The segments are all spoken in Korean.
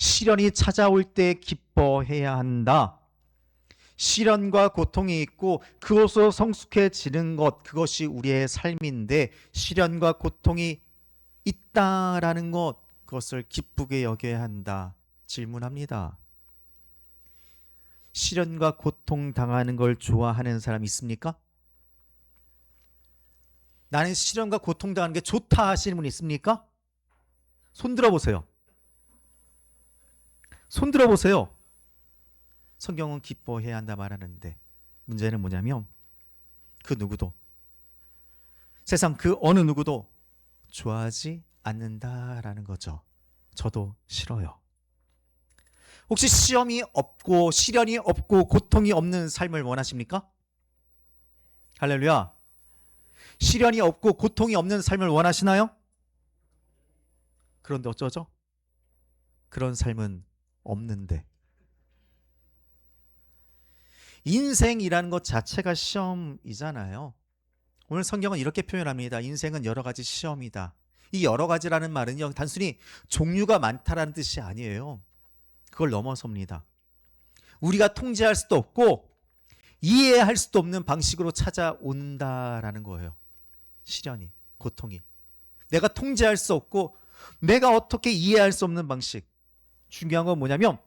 시련이 찾아올 때 기뻐해야 한다. 시련과 고통이 있고 그것으로 성숙해지는 것, 그것이 우리의 삶인데 시련과 고통이 있다라는 것, 그것을 기쁘게 여겨야 한다. 질문합니다. 시련과 고통 당하는 걸 좋아하는 사람 있습니까? 나는 시련과 고통 당하는 게 좋다 하시는 분 있습니까? 손 들어보세요. 손 들어보세요. 성경은 기뻐해야 한다 말하는데 문제는 뭐냐면 그 누구도, 세상 그 어느 누구도 좋아하지 않는다라는 거죠. 저도 싫어요. 혹시 시험이 없고 시련이 없고 고통이 없는 삶을 원하십니까? 할렐루야. 시련이 없고 고통이 없는 삶을 원하시나요? 그런데 어쩌죠? 그런 삶은 없는데. 인생이라는 것 자체가 시험이잖아요. 오늘 성경은 이렇게 표현합니다. 인생은 여러 가지 시험이다. 이 여러 가지라는 말은요, 단순히 종류가 많다라는 뜻이 아니에요. 그걸 넘어섭니다. 우리가 통제할 수도 없고 이해할 수도 없는 방식으로 찾아온다라는 거예요. 시련이, 고통이. 내가 통제할 수 없고 내가 어떻게 이해할 수 없는 방식. 중요한 건 뭐냐면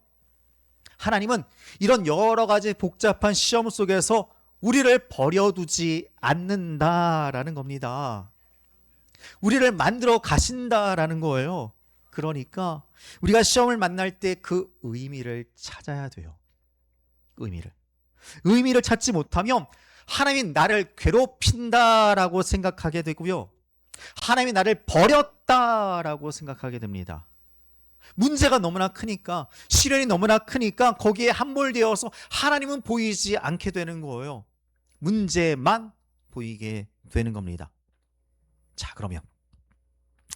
하나님은 이런 여러 가지 복잡한 시험 속에서 우리를 버려두지 않는다라는 겁니다. 우리를 만들어 가신다라는 거예요. 그러니까 우리가 시험을 만날 때 그 의미를 찾아야 돼요. 의미를 찾지 못하면 하나님이 나를 괴롭힌다라고 생각하게 되고요. 하나님이 나를 버렸다라고 생각하게 됩니다. 문제가 너무나 크니까, 시련이 너무나 크니까 거기에 함몰되어서 하나님은 보이지 않게 되는 거예요. 문제만 보이게 되는 겁니다. 자, 그러면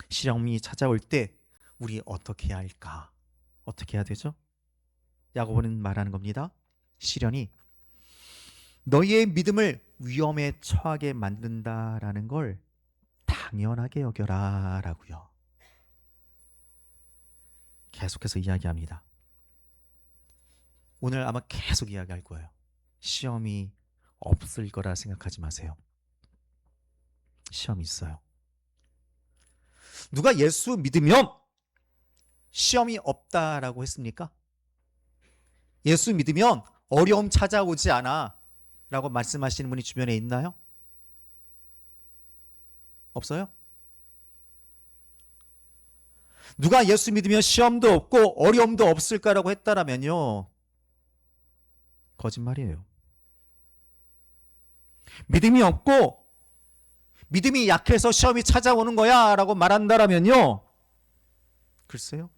시련이 찾아올 때 우리 어떻게 해야 할까? 어떻게 해야 되죠? 야고보는 말하는 겁니다. 시련이 너희의 믿음을 위험에 처하게 만든다라는 걸 당연하게 여겨라 라고요. 계속해서 이야기합니다. 오늘 아마 계속 이야기할 거예요. 시험이 없을 거라 생각하지 마세요. 시험이 있어요. 누가 예수 믿으면 시험이 없다라고 했습니까? 예수 믿으면 어려움 찾아오지 않아 라고 말씀하시는 분이 주변에 있나요? 없어요? 누가 예수 믿으면 시험도 없고 어려움도 없을까라고 했다라면요, 거짓말이에요. 믿음이 없고 믿음이 약해서 시험이 찾아오는 거야 라고 말한다라면요, 글쎄요,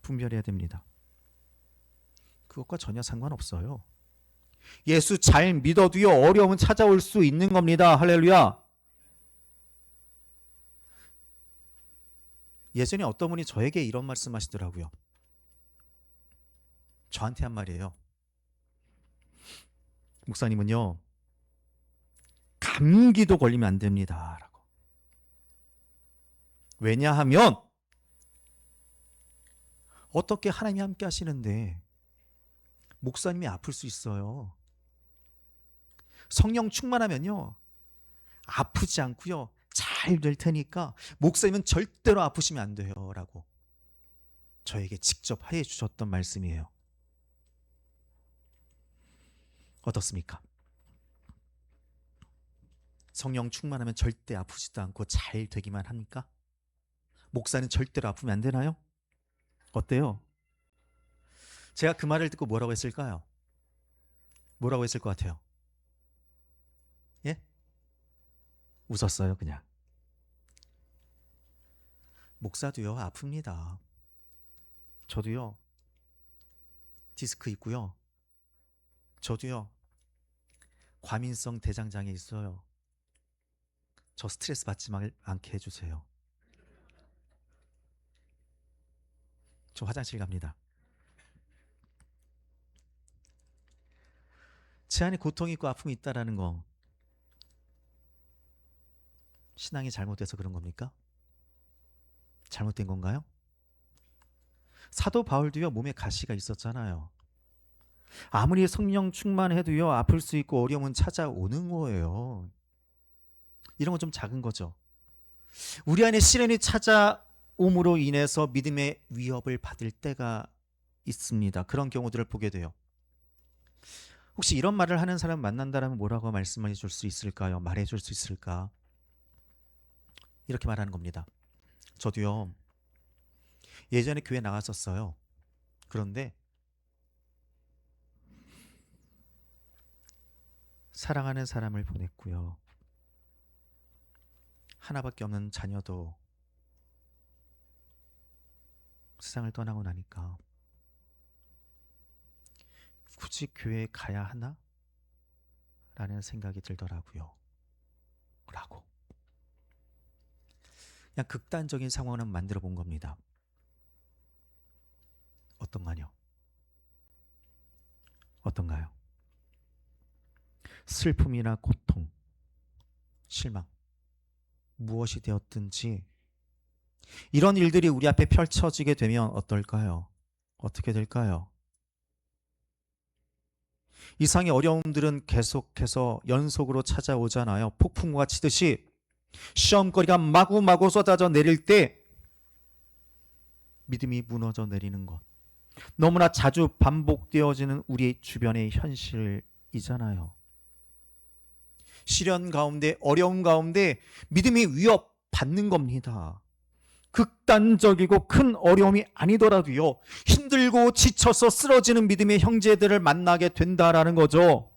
분별해야 됩니다. 그것과 전혀 상관없어요. 예수 잘 믿어도요, 어려움은 찾아올 수 있는 겁니다. 할렐루야. 예전에 어떤 분이 저에게 이런 말씀 하시더라고요. 저한테 한 말이에요. 목사님은요, 감기도 걸리면 안 됩니다 라고. 왜냐하면 어떻게 하나님이 함께 하시는데 목사님이 아플 수 있어요. 성령 충만하면요, 아프지 않고요, 잘 될 테니까 목사님은 절대로 아프시면 안 돼요 라고 저에게 직접 하해 주셨던 말씀이에요. 어떻습니까? 성령 충만하면 절대 아프지도 않고 잘 되기만 합니까? 목사는 절대로 아프면 안 되나요? 어때요? 제가 그 말을 듣고 뭐라고 했을까요? 뭐라고 했을 것 같아요? 예? 웃었어요, 그냥. 목사도요, 아픕니다. 저도요, 디스크 있고요. 저도요, 과민성 대장장애 있어요. 저 스트레스 받지 않게 해주세요. 저 화장실 갑니다. 제 안에 고통이 있고 아픔이 있다라는 거, 신앙이 잘못돼서 그런 겁니까? 잘못된 건가요? 사도 바울도요, 몸에 가시가 있었잖아요. 아무리 성령 충만해도요, 아플 수 있고 어려움은 찾아오는 거예요. 이런 건 좀 작은 거죠. 우리 안에 시련이 찾아옴으로 인해서 믿음의 위협을 받을 때가 있습니다. 그런 경우들을 보게 돼요. 혹시 이런 말을 하는 사람 만난다면 뭐라고 말씀해 줄 수 있을까요? 말해 줄 수 있을까? 이렇게 말하는 겁니다. 저도요, 예전에 교회 나갔었어요. 그런데 사랑하는 사람을 보냈고요. 하나밖에 없는 자녀도 세상을 떠나고 나니까 굳이 교회에 가야 하나? 라는 생각이 들더라고요. 라고. 그냥 극단적인 상황을 만들어 본 겁니다. 어떤가요? 어떤가요? 슬픔이나 고통, 실망, 무엇이 되었든지 이런 일들이 우리 앞에 펼쳐지게 되면 어떨까요? 어떻게 될까요? 이상의 어려움들은 계속해서 연속으로 찾아오잖아요. 폭풍과 치듯이 시험거리가 마구마구 쏟아져 내릴 때 믿음이 무너져 내리는 것. 너무나 자주 반복되어지는 우리 주변의 현실이잖아요. 시련 가운데, 어려움 가운데 믿음이 위협받는 겁니다. 극단적이고 큰 어려움이 아니더라도요, 힘들고 지쳐서 쓰러지는 믿음의 형제들을 만나게 된다라는 거죠.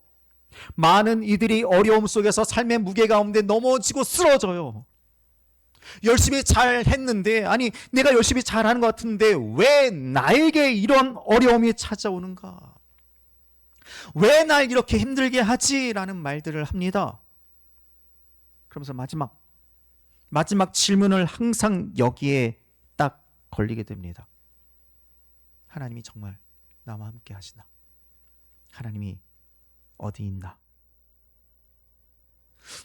많은 이들이 어려움 속에서 삶의 무게 가운데 넘어지고 쓰러져요. 열심히 잘 했는데, 아니, 내가 열심히 잘하는 것 같은데 왜 나에게 이런 어려움이 찾아오는가? 왜 날 이렇게 힘들게 하지? 라는 말들을 합니다. 그러면서 마지막 질문을 항상 여기에 딱 걸리게 됩니다. 하나님이 정말 나와 함께 하시나? 하나님이 어디 있나?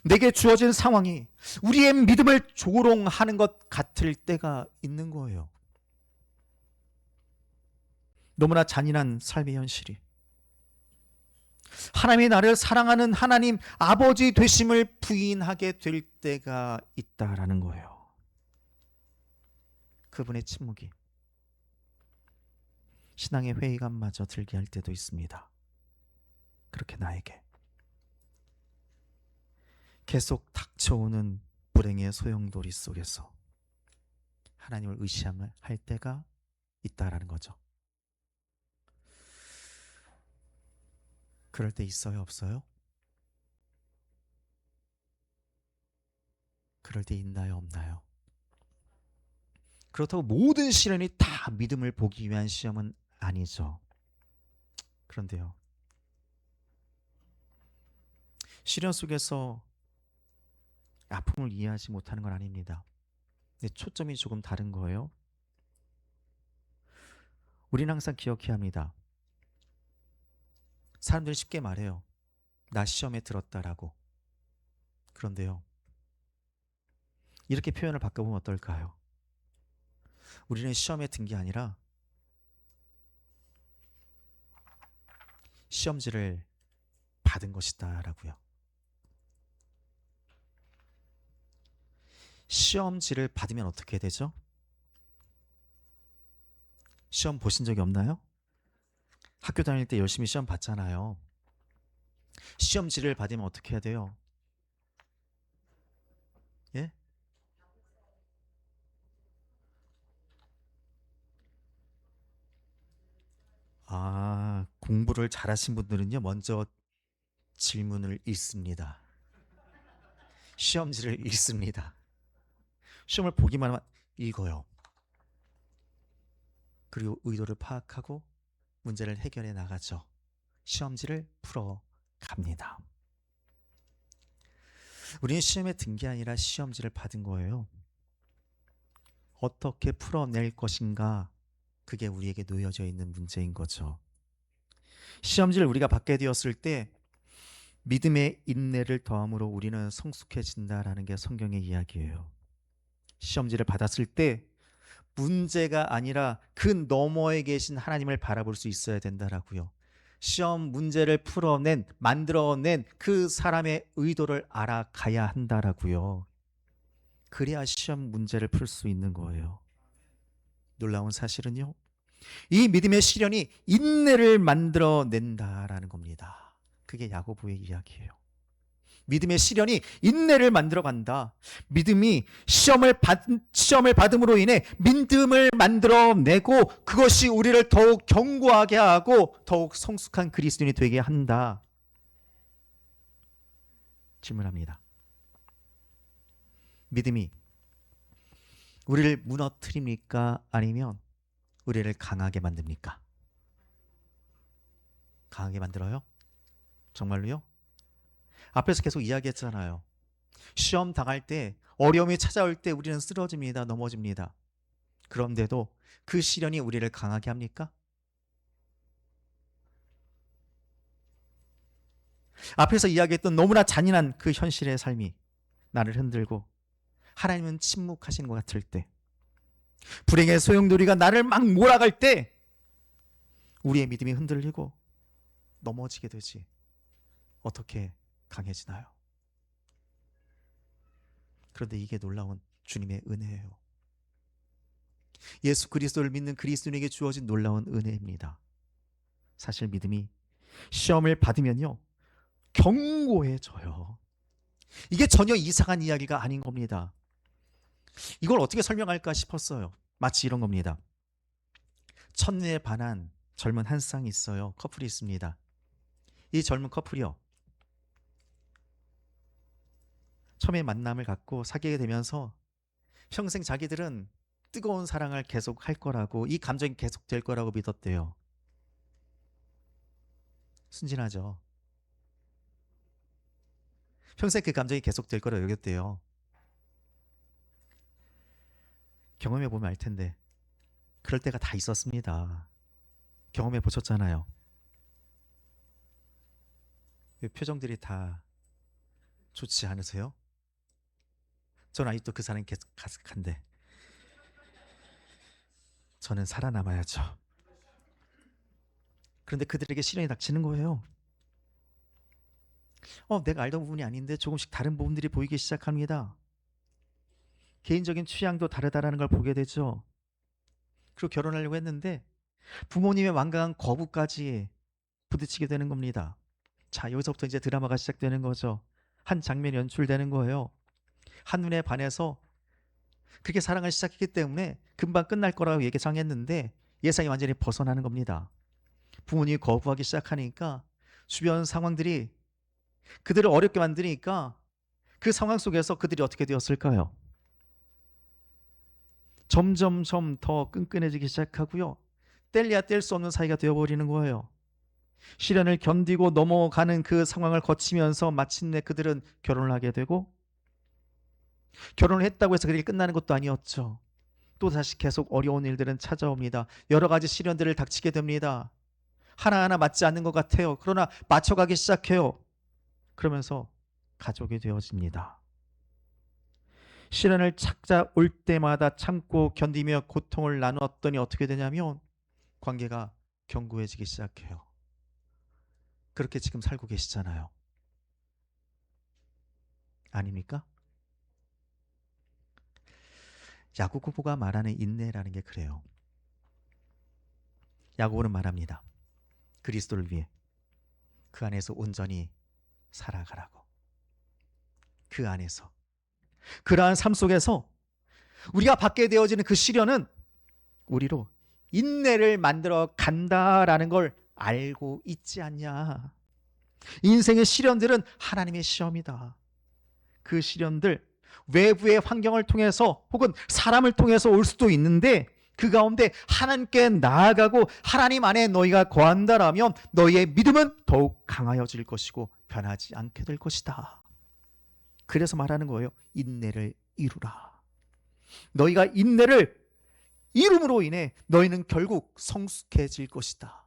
내게 주어진 상황이 우리의 믿음을 조롱하는 것 같을 때가 있는 거예요. 너무나 잔인한 삶의 현실이. 하나님이 나를 사랑하는 하나님 아버지 되심을 부인하게 될 때가 있다라는 거예요. 그분의 침묵이 신앙의 회의감마저 들게 할 때도 있습니다. 그렇게 나에게 계속 닥쳐오는 불행의 소용돌이 속에서 하나님을 의시함을 할 때가 있다라는 거죠. 그럴 때 있어요, 없어요? 그럴 때 있나요, 없나요? 그렇다고 모든 시련이 다 믿음을 보기 위한 시험은 아니죠. 그런데요, 시련 속에서 아픔을 이해하지 못하는 건 아닙니다. 근데 초점이 조금 다른 거예요. 우리는 항상 기억해야 합니다. 사람들이 쉽게 말해요. 나 시험에 들었다라고. 그런데요, 이렇게 표현을 바꿔보면 어떨까요? 우리는 시험에 든 게 아니라 시험지를 받은 것이다라고요. 시험지를 받으면 어떻게 되죠? 시험 보신 적이 없나요? 학교 다닐 때 열심히 시험 봤잖아요. 시험지를 받으면 어떻게 해야 돼요? 예? 공부를 잘하신 분들은요, 먼저 질문을 읽습니다. 시험지를 읽습니다. 시험을 보기만 하면 읽어요. 그리고 의도를 파악하고 문제를 해결해 나가죠. 시험지를 풀어 갑니다. 우리는 시험에 든 게 아니라 시험지를 받은 거예요. 어떻게 풀어낼 것인가, 그게 우리에게 놓여져 있는 문제인 거죠. 시험지를 우리가 받게 되었을 때 믿음의 인내를 더함으로 우리는 성숙해진다라는 게 성경의 이야기예요. 시험지를 받았을 때 문제가 아니라 그 너머에 계신 하나님을 바라볼 수 있어야 된다라고요. 시험 문제를 만들어낸 그 사람의 의도를 알아가야 한다라고요. 그래야 시험 문제를 풀 수 있는 거예요. 놀라운 사실은요, 이 믿음의 시련이 인내를 만들어낸다라는 겁니다. 그게 야고보의 이야기예요. 믿음의 시련이 인내를 만들어간다. 믿음이 시험을 받음으로 인해 믿음을 만들어내고 그것이 우리를 더욱 견고하게 하고 더욱 성숙한 그리스도인이 되게 한다. 질문합니다. 믿음이 우리를 무너뜨립니까? 아니면 우리를 강하게 만듭니까? 강하게 만들어요? 정말로요? 앞에서 계속 이야기했잖아요. 시험 당할 때, 어려움이 찾아올 때 우리는 쓰러집니다. 넘어집니다. 그런데도 그 시련이 우리를 강하게 합니까? 앞에서 이야기했던 너무나 잔인한 그 현실의 삶이 나를 흔들고 하나님은 침묵하시는 것 같을 때, 불행의 소용돌이가 나를 막 몰아갈 때 우리의 믿음이 흔들리고 넘어지게 되지. 어떻게 강해지나요? 그런데 이게 놀라운 주님의 은혜예요. 예수 그리스도를 믿는 그리스도인에게 주어진 놀라운 은혜입니다. 사실 믿음이 시험을 받으면요, 견고해져요. 이게 전혀 이상한 이야기가 아닌 겁니다. 이걸 어떻게 설명할까 싶었어요. 마치 이런 겁니다. 첫눈에 반한 젊은 한 쌍이 있어요. 커플이 있습니다. 이 젊은 커플이요, 처음에 만남을 갖고 사귀게 되면서 평생 자기들은 뜨거운 사랑을 계속 할 거라고, 이 감정이 계속 될 거라고 믿었대요. 순진하죠. 평생 그 감정이 계속 될 거라고 여겼대요. 경험해 보면 알 텐데 그럴 때가 다 있었습니다. 경험해 보셨잖아요. 왜 표정들이 다 좋지 않으세요? 저는 아직도 그 사람이 계속 가득한데 저는 살아남아야죠. 그런데 그들에게 시련이 닥치는 거예요. 내가 알던 부분이 아닌데 조금씩 다른 부분들이 보이기 시작합니다. 개인적인 취향도 다르다라는 걸 보게 되죠. 그리고 결혼하려고 했는데 부모님의 완강한 거부까지 부딪히게 되는 겁니다. 자, 여기서부터 이제 드라마가 시작되는 거죠. 한 장면이 연출되는 거예요. 한눈에 반해서 그렇게 사랑을 시작했기 때문에 금방 끝날 거라고 예상했는데 예상이 완전히 벗어나는 겁니다. 부모님이 거부하기 시작하니까 주변 상황들이 그들을 어렵게 만드니까 그 상황 속에서 그들이 어떻게 되었을까요? 점점점 더 끈끈해지기 시작하고요. 뗄래야 뗄 수 없는 사이가 되어버리는 거예요. 시련을 견디고 넘어가는 그 상황을 거치면서 마침내 그들은 결혼을 하게 되고, 결혼을 했다고 해서 그게 끝나는 것도 아니었죠. 또 다시 계속 어려운 일들은 찾아옵니다. 여러 가지 시련들을 닥치게 됩니다. 하나하나 맞지 않는 것 같아요. 그러나 맞춰가기 시작해요. 그러면서 가족이 되어집니다. 시련을 찾아올 때마다 참고 견디며 고통을 나누었더니 어떻게 되냐면 관계가 견고해지기 시작해요. 그렇게 지금 살고 계시잖아요. 아닙니까? 야고보가 말하는 인내라는 게 그래요. 야고보는 말합니다. 그리스도를 위해 그 안에서 온전히 살아가라고. 그 안에서, 그러한 삶 속에서 우리가 받게 되어지는 그 시련은 우리로 인내를 만들어 간다라는 걸 알고 있지 않냐. 인생의 시련들은 하나님의 시험이다. 그 시련들 외부의 환경을 통해서 혹은 사람을 통해서 올 수도 있는데 그 가운데 하나님께 나아가고 하나님 안에 너희가 거한다라면 너희의 믿음은 더욱 강하여질 것이고 변하지 않게 될 것이다. 그래서 말하는 거예요. 인내를 이루라. 너희가 인내를 이룸으로 인해 너희는 결국 성숙해질 것이다.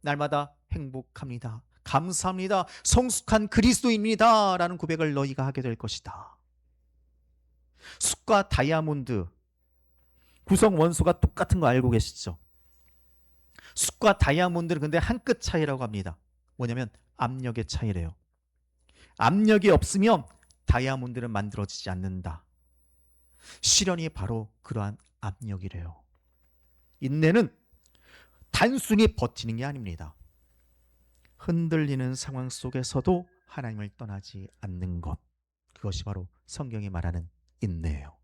날마다 행복합니다. 감사합니다. 성숙한 그리스도입니다. 라는 고백을 너희가 하게 될 것이다. 숯과 다이아몬드, 구성 원소가 똑같은 거 알고 계시죠? 숯과 다이아몬드는 근데 한 끗 차이라고 합니다. 뭐냐면 압력의 차이래요. 압력이 없으면 다이아몬드는 만들어지지 않는다. 시련이 바로 그러한 압력이래요. 인내는 단순히 버티는 게 아닙니다. 흔들리는 상황 속에서도 하나님을 떠나지 않는 것. 그것이 바로 성경이 말하는 인내예요.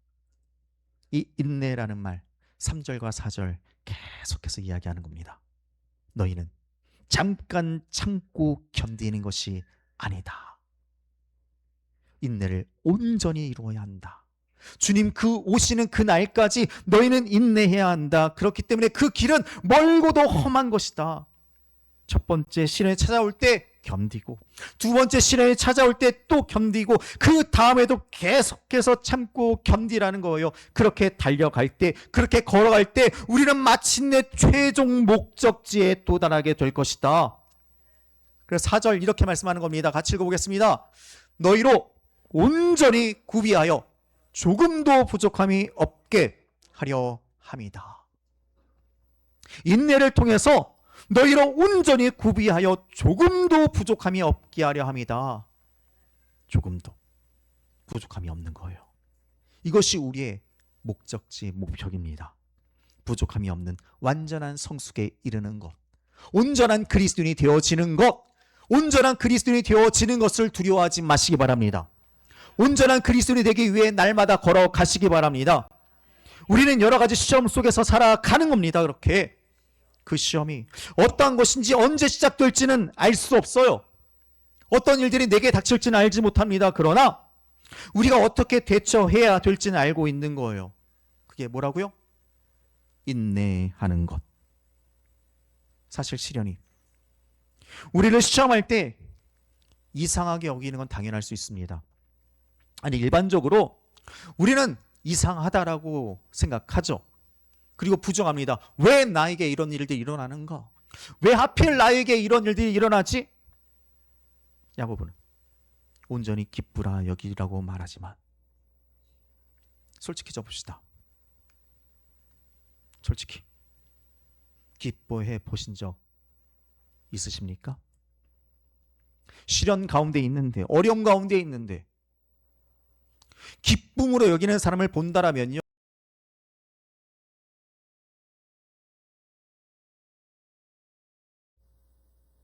이 인내라는 말 3절과 4절 계속해서 이야기하는 겁니다. 너희는 잠깐 참고 견디는 것이 아니다. 인내를 온전히 이루어야 한다. 주님 그 오시는 그 날까지 너희는 인내해야 한다. 그렇기 때문에 그 길은 멀고도 험한 것이다. 첫 번째 시련이 찾아올 때 견디고, 두 번째 시련이 찾아올 때 또 견디고, 그 다음에도 계속해서 참고 견디라는 거예요. 그렇게 달려갈 때, 그렇게 걸어갈 때 우리는 마침내 최종 목적지에 도달하게 될 것이다. 그래서 4절 이렇게 말씀하는 겁니다. 같이 읽어보겠습니다. 너희로 온전히 구비하여 조금도 부족함이 없게 하려 함이다. 인내를 통해서 너희로 온전히 구비하여 조금도 부족함이 없게 하려 함이다. 조금도 부족함이 없는 거예요. 이것이 우리의 목적지, 목표입니다. 부족함이 없는 완전한 성숙에 이르는 것, 온전한 그리스도인이 되어지는 것, 온전한 그리스도인이 되어지는 것을 두려워하지 마시기 바랍니다. 온전한 그리스도인이 되기 위해 날마다 걸어가시기 바랍니다. 우리는 여러 가지 시험 속에서 살아가는 겁니다. 그렇게 그 시험이 어떠한 것인지 언제 시작될지는 알 수 없어요. 어떤 일들이 내게 닥칠지는 알지 못합니다. 그러나 우리가 어떻게 대처해야 될지는 알고 있는 거예요. 그게 뭐라고요? 인내하는 것. 사실 시련이 우리를 시험할 때 이상하게 여기는 건 당연할 수 있습니다. 아니, 일반적으로 우리는 이상하다라고 생각하죠. 그리고 부정합니다. 왜 나에게 이런 일들이 일어나는가? 왜 하필 나에게 이런 일들이 일어나지? 야고보는 온전히 기쁘라 여기라고 말하지만 솔직해져 봅시다. 솔직히 기뻐해 보신 적 있으십니까? 시련 가운데 있는데, 어려움 가운데 있는데 기쁨으로 여기는 사람을 본다라면요,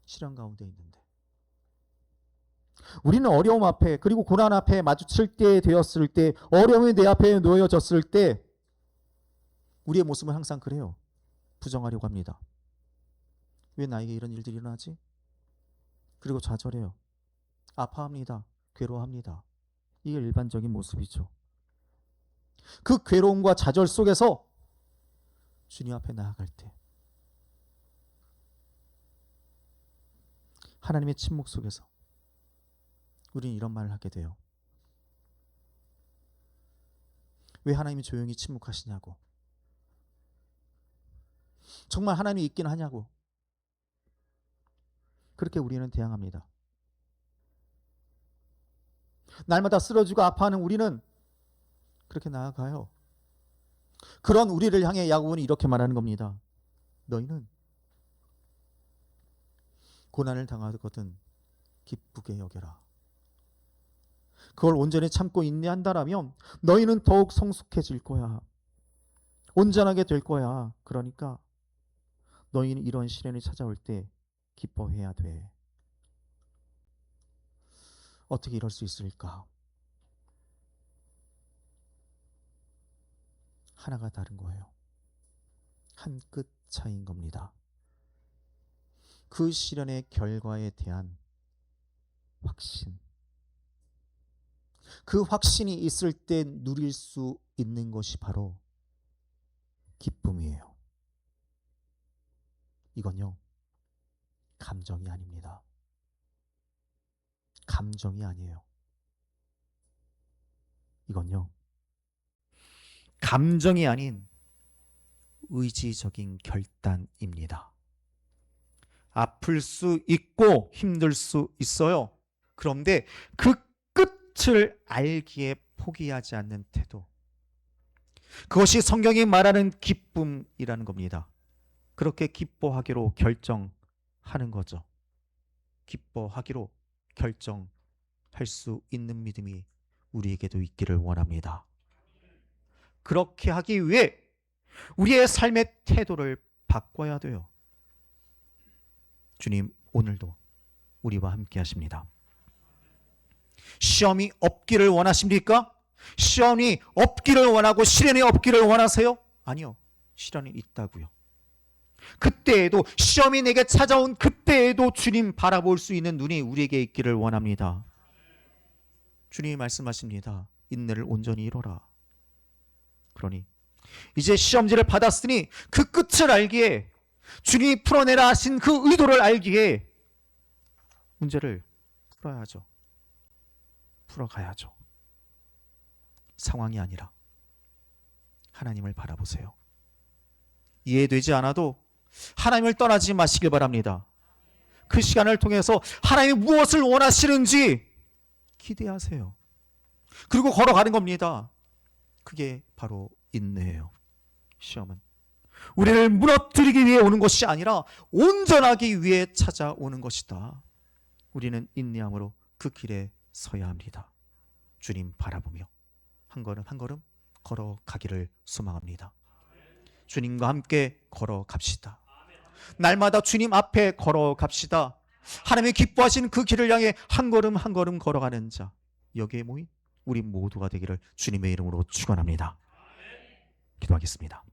시련 가운데 있는데 우리는 어려움 앞에, 그리고 고난 앞에 마주칠 때 되었을 때, 어려움이 내 앞에 놓여졌을 때 우리의 모습은 항상 그래요. 부정하려고 합니다. 왜 나에게 이런 일들이 일어나지? 그리고 좌절해요. 아파합니다. 괴로워합니다. 이게 일반적인 모습이죠. 그 괴로움과 좌절 속에서 주님 앞에 나아갈 때 하나님의 침묵 속에서 우리는 이런 말을 하게 돼요. 왜 하나님이 조용히 침묵하시냐고. 정말 하나님이 있긴 하냐고. 그렇게 우리는 대항합니다. 날마다 쓰러지고 아파하는 우리는 그렇게 나아가요. 그런 우리를 향해 야고보는 이렇게 말하는 겁니다. 너희는 고난을 당하거든 기쁘게 여겨라. 그걸 온전히 참고 인내한다라면 너희는 더욱 성숙해질 거야. 온전하게 될 거야. 그러니까 너희는 이런 시련이 찾아올 때 기뻐해야 돼. 어떻게 이럴 수 있을까? 하나가 다른 거예요. 한 끗 차이인 겁니다. 그 시련의 결과에 대한 확신. 그 확신이 있을 때 누릴 수 있는 것이 바로 기쁨이에요. 이건요, 감정이 아닙니다. 감정이 아니에요. 이건요, 감정이 아닌 의지적인 결단입니다. 아플 수 있고 힘들 수 있어요. 그런데 그 끝을 알기에 포기하지 않는 태도. 그것이 성경이 말하는 기쁨이라는 겁니다. 그렇게 기뻐하기로 결정하는 거죠. 기뻐하기로 결정할 수 있는 믿음이 우리에게도 있기를 원합니다. 그렇게 하기 위해 우리의 삶의 태도를 바꿔야 돼요. 주님 오늘도 우리와 함께 하십니다. 시험이 없기를 원하십니까? 시험이 없기를 원하고 시련이 없기를 원하세요? 아니요. 시련이 있다고요. 그때에도 시험이 내게 찾아온 그때에도 주님 바라볼 수 있는 눈이 우리에게 있기를 원합니다. 주님이 말씀하십니다. 인내를 온전히 이뤄라. 그러니 이제 시험지를 받았으니 그 끝을 알기에, 주님이 풀어내라 하신 그 의도를 알기에 문제를 풀어야죠. 풀어가야죠. 상황이 아니라 하나님을 바라보세요. 이해되지 않아도 하나님을 떠나지 마시길 바랍니다. 그 시간을 통해서 하나님이 무엇을 원하시는지 기대하세요. 그리고 걸어가는 겁니다. 그게 바로 인내예요. 시험은 우리를 무너뜨리기 위해 오는 것이 아니라 온전하기 위해 찾아오는 것이다. 우리는 인내함으로 그 길에 서야 합니다. 주님 바라보며 한 걸음 한 걸음 걸어가기를 소망합니다. 주님과 함께 걸어갑시다. 날마다 주님 앞에 걸어갑시다. 하나님이 기뻐하시는 그 길을 향해 한 걸음 한 걸음 걸어가는 자, 여기에 모인 우리 모두가 되기를 주님의 이름으로 축원합니다. 기도하겠습니다.